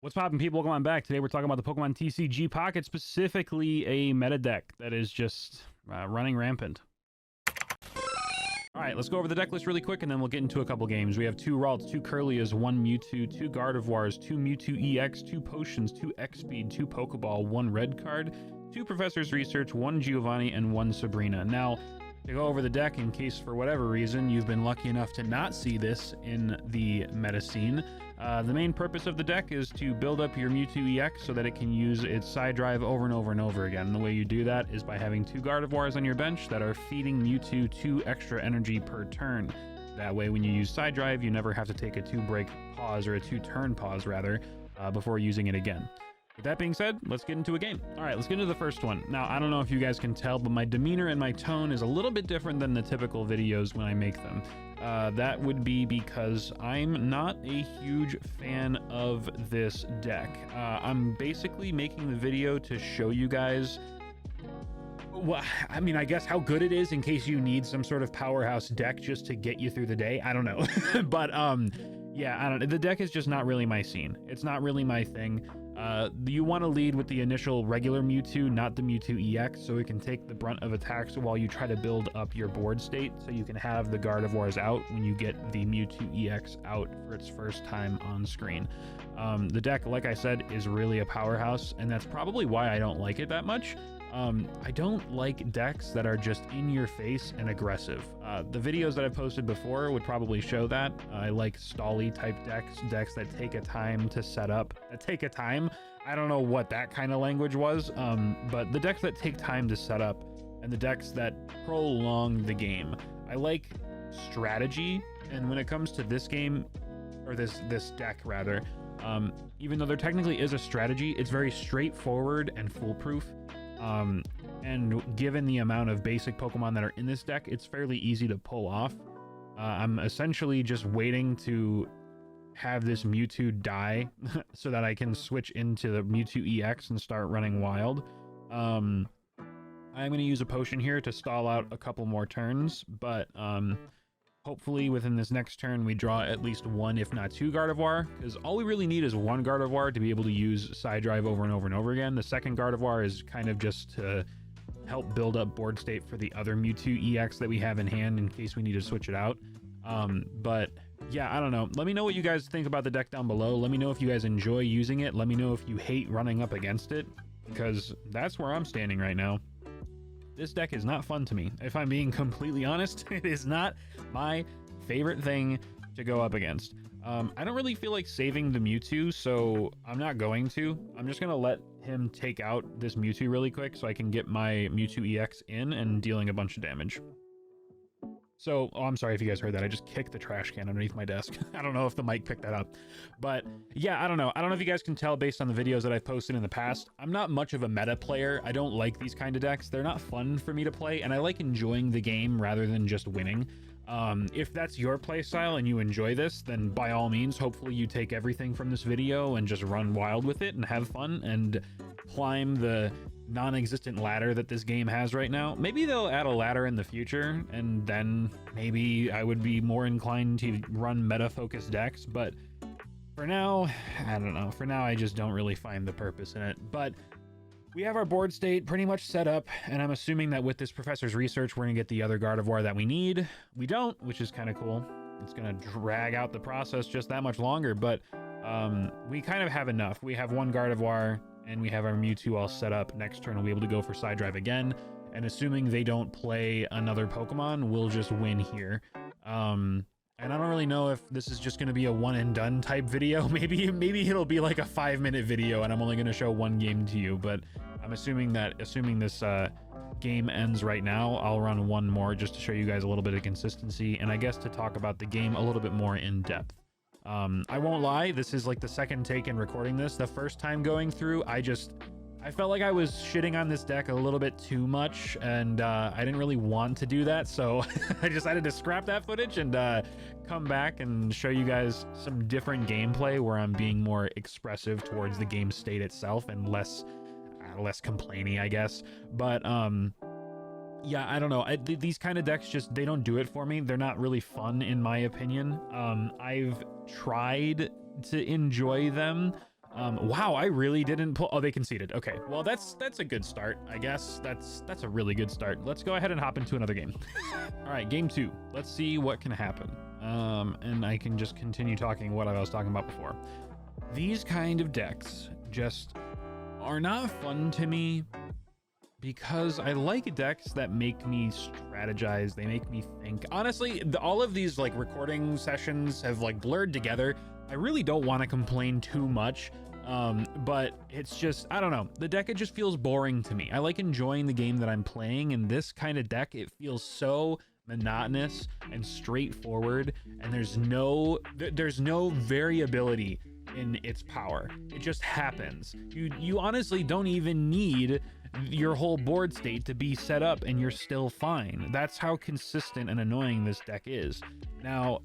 What's poppin', people? Welcome on back. Today we're talking about the Pokemon TCG Pocket, specifically a meta deck that is just running rampant. Alright, let's go over the deck list really quick and then we'll get into a couple games. We have 2 Ralts, 2 Curlias, 1 Mewtwo, 2 Gardevoirs, 2 Mewtwo EX, 2 Potions, 2 X-Speed, 2 Pokeball, 1 Red Card, 2 Professor's Research, 1 Giovanni, and 1 Sabrina. Now, to go over the deck in case for whatever reason you've been lucky enough to not see this in the meta scene, the main purpose of the deck is to build up your Mewtwo EX so that it can use its side drive over and over and over again. And the way you do that is by having 2 Gardevoirs on your bench that are feeding Mewtwo 2 extra energy per turn. That way when you use side drive, you never have to take a 2-break pause, or a 2-turn pause rather, before using it again. With that being said, let's get into a game. All right, let's get into the first one. Now, I don't know if you guys can tell, but my demeanor and my tone is a little bit different than the typical videos when I make them. That would be because I'm not a huge fan of this deck. I'm basically making the video to show you guys, well, I mean, I guess how good it is in case you need some sort of powerhouse deck just to get you through the day. I don't know. But yeah, I don't know. The deck is just not really my scene. It's not really my thing. You want to lead with the initial regular Mewtwo, not the Mewtwo EX, so it can take the brunt of attacks while you try to build up your board state, so you can have the Gardevoirs out when you get the Mewtwo EX out for its first time on screen. The deck, like I said, is really a powerhouse, and that's probably why I don't like it that much. I don't like decks that are just in your face and aggressive. The videos that I've posted before would probably show that. I like stally type decks that take a time to set up, take a time. I don't know what that kind of language was, but the decks that take time to set up and the decks that prolong the game. I like strategy, and when it comes to this game, or this deck rather, even though there technically is a strategy, it's very straightforward and foolproof. And given the amount of basic Pokemon that are in this deck, it's fairly easy to pull off. I'm essentially just waiting to have this Mewtwo die so that I can switch into the Mewtwo EX and start running wild. I'm going to use a potion here to stall out a couple more turns, but hopefully within this next turn we draw at least 1, if not 2 Gardevoir, because all we really need is 1 Gardevoir to be able to use side drive over and over and over again. The second Gardevoir is kind of just to help build up board state for the other Mewtwo EX that we have in hand in case we need to switch it out. But yeah, I don't know. Let me know what you guys think about the deck down below. Let me know if you guys enjoy using it. Let me know if you hate running up against it, because that's where I'm standing right now. This deck is not fun to me. If I'm being completely honest, it is not my favorite thing to go up against. I don't really feel like saving the Mewtwo, so I'm not going to. I'm just going to let him take out this Mewtwo really quick so I can get my Mewtwo EX in and dealing a bunch of damage. So, oh, I'm sorry if you guys heard that. I just kicked the trash can underneath my desk. I don't know if the mic picked that up. But yeah, I don't know. I don't know if you guys can tell based on the videos that I've posted in the past. I'm not much of a meta player. I don't like these kind of decks. They're not fun for me to play, and I like enjoying the game rather than just winning. If that's your play style and you enjoy this, then by all means, hopefully you take everything from this video and just run wild with it and have fun and climb the non-existent ladder that this game has right now. Maybe they'll add a ladder in the future, and then maybe I would be more inclined to run meta-focused decks, but for now, I don't know. For now, I just don't really find the purpose in it. But we have our board state pretty much set up, and I'm assuming that with this Professor's Research, we're going to get the other Gardevoir that we need. We don't, which is kind of cool. It's going to drag out the process just that much longer, but we kind of have enough. We have 1 Gardevoir, and we have our Mewtwo all set up. Next turn, we'll be able to go for side drive again, and assuming they don't play another Pokemon, we'll just win here. And I don't really know if this is just going to be a one and done type video. Maybe it'll be like a 5-minute video and I'm only going to show 1 game to you, but I'm assuming this game ends right now, I'll run 1 more just to show you guys a little bit of consistency, and I guess to talk about the game a little bit more in depth. I won't lie, this is like the second take in recording this. The first time going through, I felt like I was shitting on this deck a little bit too much, and I didn't really want to do that, so I decided to scrap that footage and come back and show you guys some different gameplay where I'm being more expressive towards the game state itself and less complainy, I guess. But yeah, I don't know. These kind of decks just, they don't do it for me. They're not really fun in my opinion. I've tried to enjoy them. Wow, I really didn't pull. Oh, they conceded. Okay, well that's a good start, I guess. That's a really good start. Let's go ahead and hop into another game. All right, game 2. Let's see what can happen. And I can just continue talking what I was talking about before. These kind of decks just are not fun to me because I like decks that make me strategize. They make me think. Honestly, all of these like recording sessions have like blurred together. I really don't want to complain too much, but it's just, I don't know. The deck, it just feels boring to me. I like enjoying the game that I'm playing, and this kind of deck, it feels so monotonous and straightforward, and there's no variability in its power. It just happens. You honestly don't even need your whole board state to be set up, and you're still fine. That's how consistent and annoying this deck is. Now,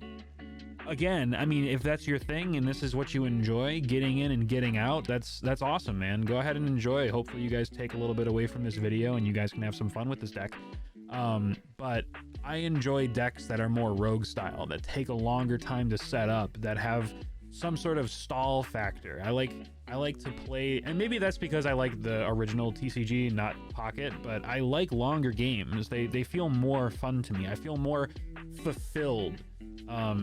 again, I mean, if that's your thing and this is what you enjoy, getting in and getting out, that's awesome, man. Go ahead and enjoy. Hopefully you guys take a little bit away from this video and you guys can have some fun with this deck. But I enjoy decks that are more rogue style, that take a longer time to set up, that have some sort of stall factor. I like to play, and maybe that's because I like the original TCG, not Pocket, but I like longer games. They feel more fun to me. I feel more fulfilled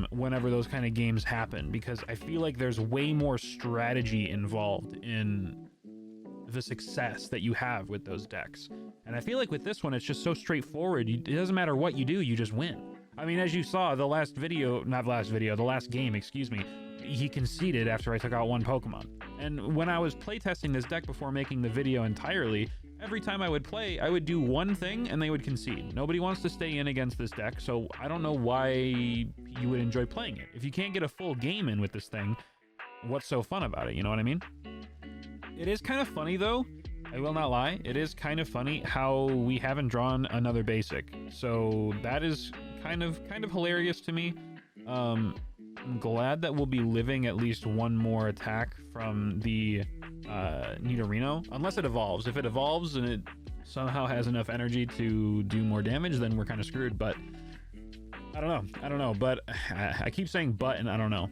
whenever those kind of games happen, because I feel like there's way more strategy involved in the success that you have with those decks. And I feel like with this one, it's just so straightforward. It doesn't matter what you do, you just win. I mean, as you saw, the last game, excuse me, he conceded after I took out one Pokemon. And when I was playtesting this deck before making the video entirely, every time I would play, I would do one thing and they would concede. Nobody wants to stay in against this deck, so I don't know why you would enjoy playing it. If you can't get a full game in with this thing, what's so fun about it, you know what I mean? It is kind of funny though, I will not lie, it is kind of funny how we haven't drawn another basic. So that is kind of hilarious to me. I'm glad that we'll be living at least one more attack from the Nidorino, unless it evolves. If it evolves and it somehow has enough energy to do more damage, then we're kind of screwed. But I don't know, but I keep saying but, and I don't know.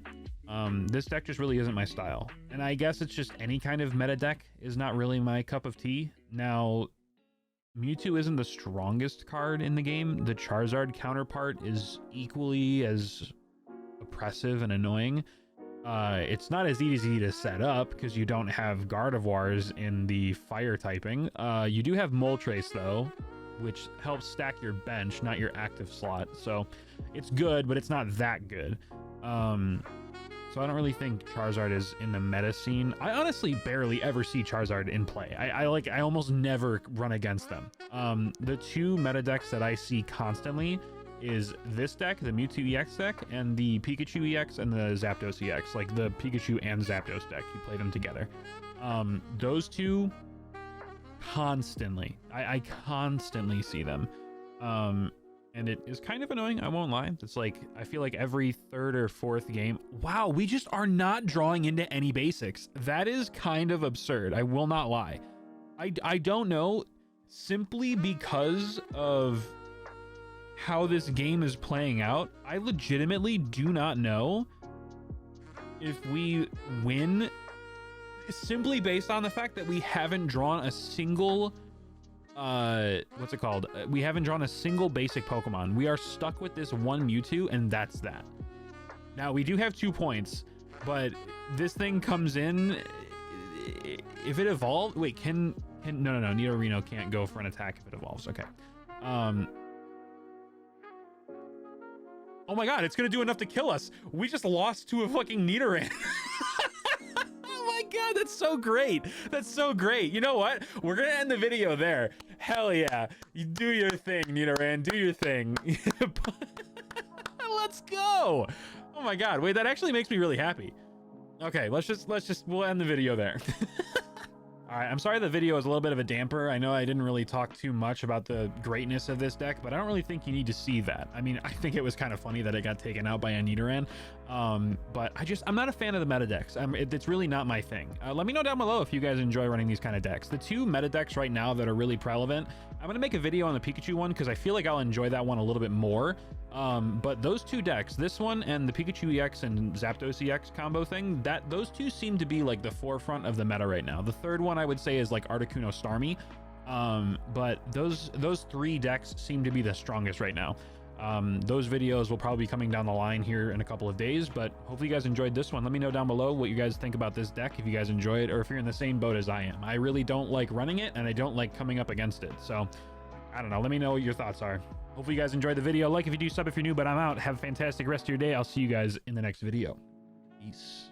This deck just really isn't my style, and I guess it's just any kind of meta deck is not really my cup of tea. Now, Mewtwo isn't the strongest card in the game. The Charizard counterpart is equally as oppressive and annoying. It's not as easy to set up because you don't have Gardevoirs in the fire typing. You do have Moltres though, which helps stack your bench, not your active slot. So it's good, but it's not that good. So I don't really think Charizard is in the meta scene. I honestly barely ever see Charizard in play. I almost never run against them. The two meta decks that I see constantly is this deck, the Mewtwo EX deck, and the Pikachu EX and the Zapdos EX, like the Pikachu and Zapdos deck. You play them together. Those two constantly. I constantly see them. And it is kind of annoying, I won't lie. It's like, I feel like every third or fourth game, wow, we just are not drawing into any basics. That is kind of absurd, I will not lie. I don't know, simply because of how this game is playing out, I legitimately do not know if we win simply based on the fact that we haven't drawn a single what's it called? We haven't drawn a single basic Pokemon. We are stuck with this one Mewtwo, and that's that. Now, we do have 2 points, but this thing comes in, if it evolves, wait, no, Nidorino can't go for an attack if it evolves. Okay. Oh my god, it's gonna do enough to kill us. We just lost to a fucking Nidoran. Oh my god, that's so great. That's so great. You know what? We're gonna end the video there. Hell yeah. You do your thing, Nidoran. Do your thing. Let's go. Oh my god. Wait, that actually makes me really happy. Okay, we'll end the video there. All right, I'm sorry the video is a little bit of a damper. I know I didn't really talk too much about the greatness of this deck, but I don't really think you need to see that. I mean, I think it was kind of funny that it got taken out by a Nidoran, but I'm not a fan of the meta decks. It's really not my thing. Let me know down below if you guys enjoy running these kind of decks. The two meta decks right now that are really prevalent, I'm going to make a video on the Pikachu one because I feel like I'll enjoy that one a little bit more. But those two decks, this one and the Pikachu EX and Zapdos EX combo thing, those two seem to be like the forefront of the meta right now. The third one I would say is like Articuno Starmie, but those three decks seem to be the strongest right now. Those videos will probably be coming down the line here in a couple of days, but hopefully you guys enjoyed this one. Let me know down below what you guys think about this deck, if you guys enjoy it, or if you're in the same boat as I am. I really don't like running it, and I don't like coming up against it, so I don't know. Let me know what your thoughts are. Hopefully you guys enjoyed the video. Like if you do, sub if you're new, but I'm out. Have a fantastic rest of your day. I'll see you guys in the next video. Peace.